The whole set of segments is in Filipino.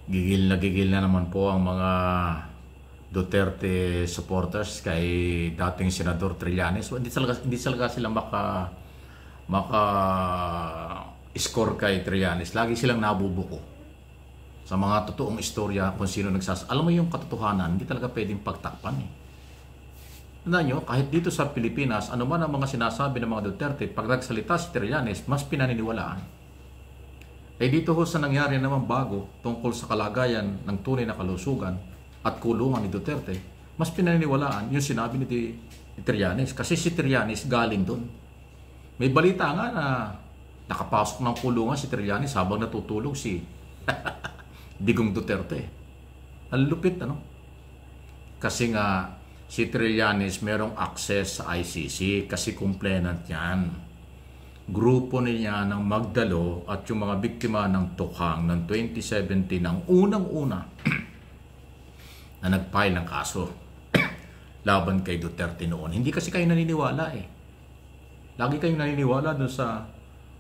Gigil na naman po ang mga Duterte supporters kay dating Senador Trillanes. Hindi talaga sila maka score kay Trillanes. Lagi silang nabubuko sa mga totoong istorya kung sino alam mo yung katotohanan, hindi talaga pwedeng pagtakpan eh. Tandaan nyo, kahit dito sa Pilipinas, ano man ang mga sinasabi ng mga Duterte, pag nagsalita si Trillanes, mas pinaniniwalaan. Eh dito ho sa nangyari naman bago tungkol sa kalagayan ng tunay na kalusugan at kulungan ni Duterte, mas pinaniniwalaan yung sinabi ni Trillanes. Kasi si Trillanes galing doon. May balita nga na nakapasok ng kulungan si Trillanes habang natutulog si Digong Duterte. Ang lupit, ano? Kasi nga si Trillanes merong access sa ICC kasi complainant yan. Grupo niya ng Magdalo at yung mga biktima ng tukhang ng 2017 ang unang-una na nag-file ng kaso laban kay Duterte noon. Hindi kasi kayo naniniwala eh. Lagi kayong naniniwala dun sa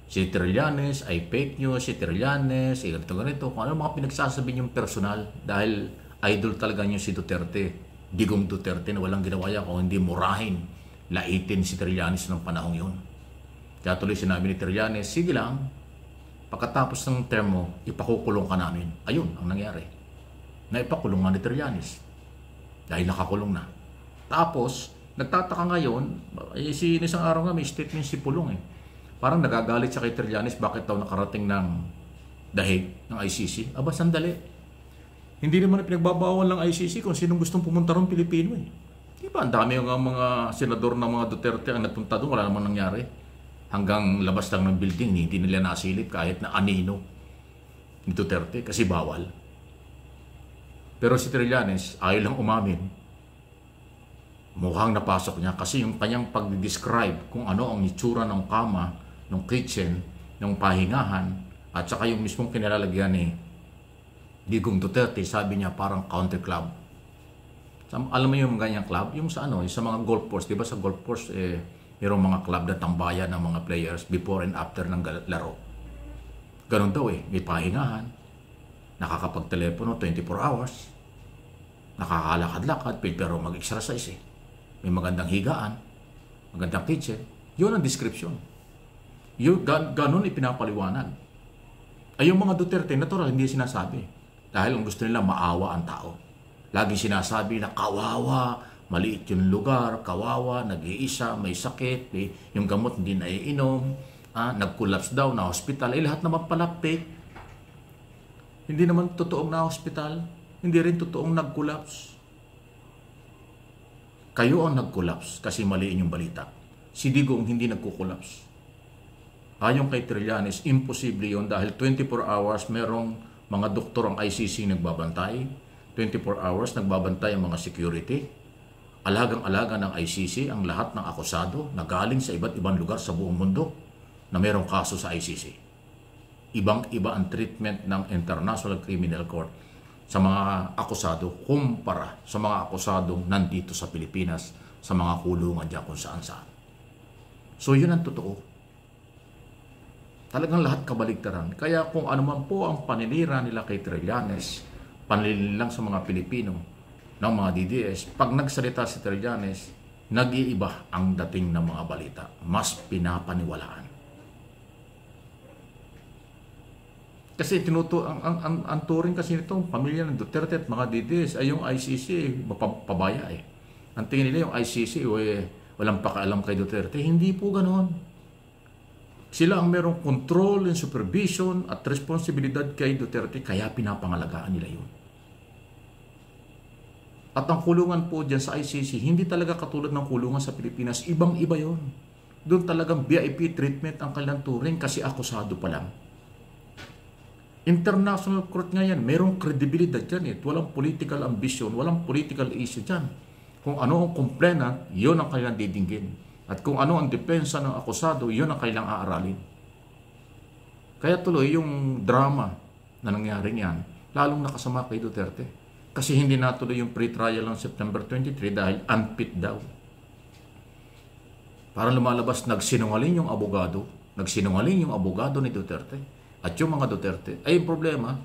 si Trillanes ay fake news, si Trillanes ay ganito. Kung ano mga pinagsasabi niyong personal dahil idol talaga niyo si Duterte. Digong Duterte na walang ginawa yan kung hindi murahin, laitin si Trillanes ng panahong yun. Kaya tuloy sinabi ni Trillanes, sige lang, pagkatapos ng term mo, ipakukulong ka namin. Ayun ang nangyari. Naipakulong nga ni Trillanes. Dahil nakakulong na. Tapos, nagtataka ngayon, si isang araw nga may statement si Pulong eh. Parang nagagalit siya kay Trillanes, bakit daw nakarating ng dahig ng ICC? Aba, sandali. Hindi naman pinagbabawal ng ICC kung sinong gustong pumunta ron Pilipino eh. Diba, ang dami nga mga senador ng mga Duterte ang napunta doon, wala namang nangyari. Hanggang labas lang ng building, hindi nila nasilip kahit na anino ni Duterte kasi bawal. Pero si Trillanes, ayaw lang umamin. Mukhang napasok niya kasi yung kanyang pag-describe kung ano ang itsura ng kama, ng kitchen, ng pahingahan, at saka yung mismong kinalalagyan ni Digong Duterte, sabi niya parang country club. Alam mo yung ganyang club? Yung sa ano, yung sa mga golf course, di ba sa golf course, mayroong mga club na tambayan ng mga players before and after ng laro. Ganon daw eh, may pahingahan, nakakapag-telepono 24 hours, nakakalakad-lakad, pero mag-exercise eh. May magandang higaan, magandang kitchen. Yun ang description. Ganon ipinapaliwanag. Ay yung mga Duterte, natural, hindi sinasabi. Dahil ang gusto nila, maawa ang tao. Lagi sinasabi na kawawa, maliit yung lugar, kawawa, nag-iisa, may sakit, yung gamot hindi naiinom, nag-collapse daw na hospital. Lahat naman pala fake. Hindi naman totoong na hospital, hindi rin totoong nag-collapse. Kayo ang nag-collapse kasi maliin yung balita. Si Digong hindi nag-collapse. Ayon kay Trillanes, imposible yun dahil 24 hours merong mga doktor ang ICC nagbabantay, 24 hours nagbabantay ang mga security, alagang-alaga ng ICC ang lahat ng akusado na galing sa iba't ibang lugar sa buong mundo na merong kaso sa ICC. Ibang-iba ang treatment ng International Criminal Court sa mga akusado kumpara sa mga akusadong nandito sa Pilipinas sa mga kulungan dyan kung saan-saan. So yun ang totoo. Talagang lahat kabaligtaran. Kaya kung ano man po ang paninira nila kay Trillanes, panlilin lang sa mga Pilipino ng mga DDS, pag nagsalita si Trillanes, nag-iiba ang dating ng mga balita. Mas pinapaniwalaan. Kasi ang turing kasi nitong pamilya ng Duterte at mga DDS ay yung ICC, pabaya eh. Ang tingin nila yung ICC, walang pakialam kay Duterte. Hindi po ganoon. Sila ang merong control and supervision at responsibilidad kay Duterte, kaya pinapangalagaan nila yun. At ang kulungan po dyan sa ICC, hindi talaga katulad ng kulungan sa Pilipinas. Ibang-iba yun. Doon talagang VIP treatment ang kanilang turing kasi akusado pa lang. International court nga yan, merong kredibilidad dyan eh. Walang political ambition, walang political issue dyan. Kung ano ang complainant, yun ang kanilang didinggin. At kung ano ang depensa ng akusado, yun ang kailang aaralin. Kaya tuloy yung drama na nangyari niyan, lalong nakasama kay Duterte. Kasi hindi natuloy yung pre-trial ng September 23 dahil unfit daw. Parang lumalabas, nagsinungaling yung abogado ni Duterte. At yung mga Duterte, ay problema,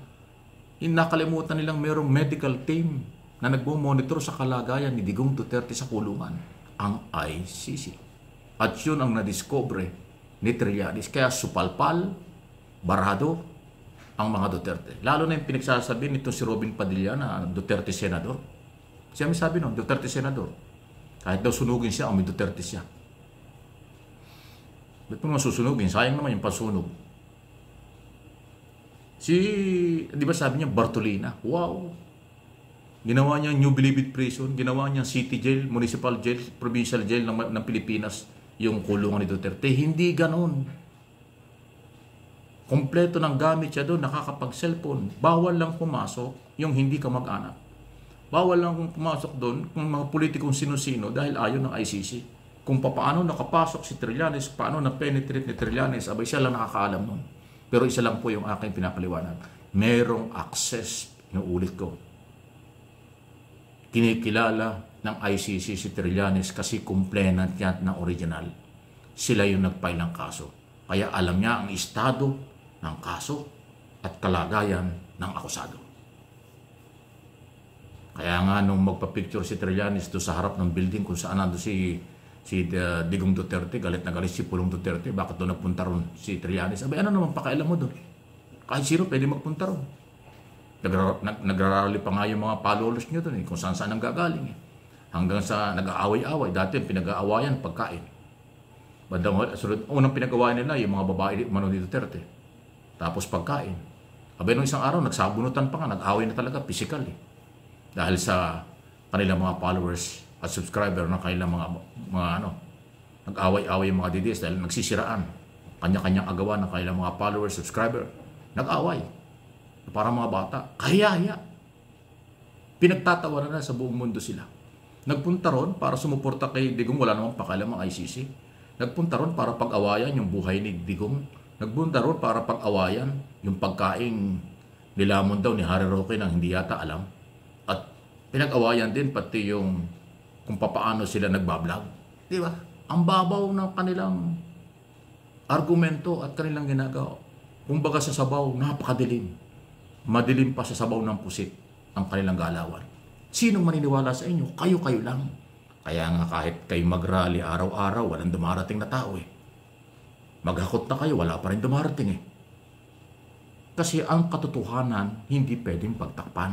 Nakalimutan nilang mayroong medical team na nagmo-monitor sa kalagayan ni Digong Duterte sa kulungan, ang ICC. At yun ang nadiscover ni Trillanes. Kaya supalpal, barado ang mga Duterte. Lalo na yung pinagsasabi nito si Robin Padilla na Duterte senador. Siya may sabi nun, Duterte senador. Kahit daw sunugin siya, may Duterte siya. Ba't mo susunugin? Sayang naman yung pasunog. Di ba sabi niya, Bartolina? Wow! Ginawa niya New Bilibid Prison, ginawa niya City Jail, Municipal Jail, Provincial Jail ng Pilipinas, yung kulungan ni Duterte. Hindi ganon. Kompleto ng gamit siya doon, nakakapag-cellphone. Bawal lang pumasok yung hindi ka mag-anak. Bawal lang kung pumasok doon kung mga politikong sino-sino dahil ayaw ng ICC. Kung paano nakapasok si Trillanes, paano na-penetrate ni Trillanes, abay siya lang nakakaalam nun. Pero isa lang po yung aking pinapaliwanag. Merong access, inuulit ko. Kinikilala ng ICC si Trillanes kasi complainant niya na original. Sila yung nag-file ng kaso. Kaya alam niya ang estado ng kaso at kalagayan ng akusado. Kaya nga nung magpa-picture si Trillanes doon sa harap ng building kung saan nando si Digong Duterte, galit na galit si Pulong Duterte, bakit doon nagpunta ron si Trillanes? Abay, ano naman pakailan mo doon? Kahit sino pwede magpunta ron. Nagrarally pa nga yung mga followers nyo doon kung saan saan ang gagaling. Hanggang sa nag-aaway-aaway. Dati pinag-aawayan pagkain. Unang pinag-awayan nila yung mga babae ni Duterte. Tapos pagkain. Abay, nung isang araw, nagsabunutan pa nga, nag-away na talaga, physical Dahil sa kanilang mga followers at subscriber ng kanilang mga nag-away-away yung mga DDS dahil nagsisiraan. Kanya-kanyang agawan ng kanilang mga followers, subscriber. Nag-away. Parang mga bata. Kaya. Pinagtatawanan na sa buong mundo sila. Nagpunta ron para sumuporta kay Digong, wala namang pakialam ang ICC. Nagpunta ron para pag-awayan yung buhay ni Digong. Nagpunta ron para pag-awayan yung pagkaing nilamon daw ni Harry Roque nang hindi yata alam. At pinag-awayan din pati yung kung paano sila nagbablog. Di ba? Ang babaw ng kanilang argumento at kanilang ginagawa. Kumbaga sa sabaw, napakadilim. Madilim pa sa sabaw ng pusit ang kanilang galawan. Sinong maniniwala sa inyo? Kayo-kayo lang. Kaya nga kahit kayo mag-rally araw-araw, walang dumarating na tao Maghakot na kayo, wala pa rin dumarating Kasi ang katotohanan, hindi pwedeng pagtakpan.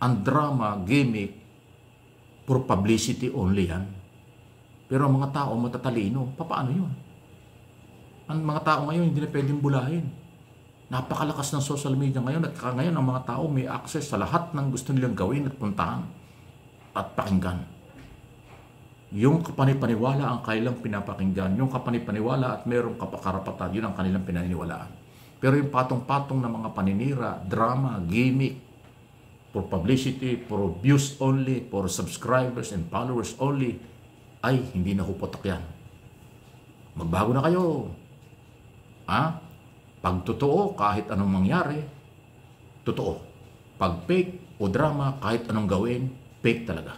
Ang drama, gimmick, for publicity only yan. Pero ang mga tao matatalino, paano yun? Ang mga tao ngayon, hindi na pwedeng bulahin. Napakalakas ng social media ngayon at ngayon ang mga tao may access sa lahat ng gusto nilang gawin at puntahan at pakinggan. Yung kapanipaniwala ang kanilang pinapakinggan, yung kapanipaniwala at merong kapakarapatan, yun ang kanilang pinaniniwalaan. Pero yung patong-patong na mga paninira, drama, gimmick, for publicity, for views only, for subscribers and followers only, ay hindi na hupotak yan. Magbago na kayo. Pag totoo, kahit anong mangyari, totoo. Pag fake o drama, kahit anong gawin, fake talaga.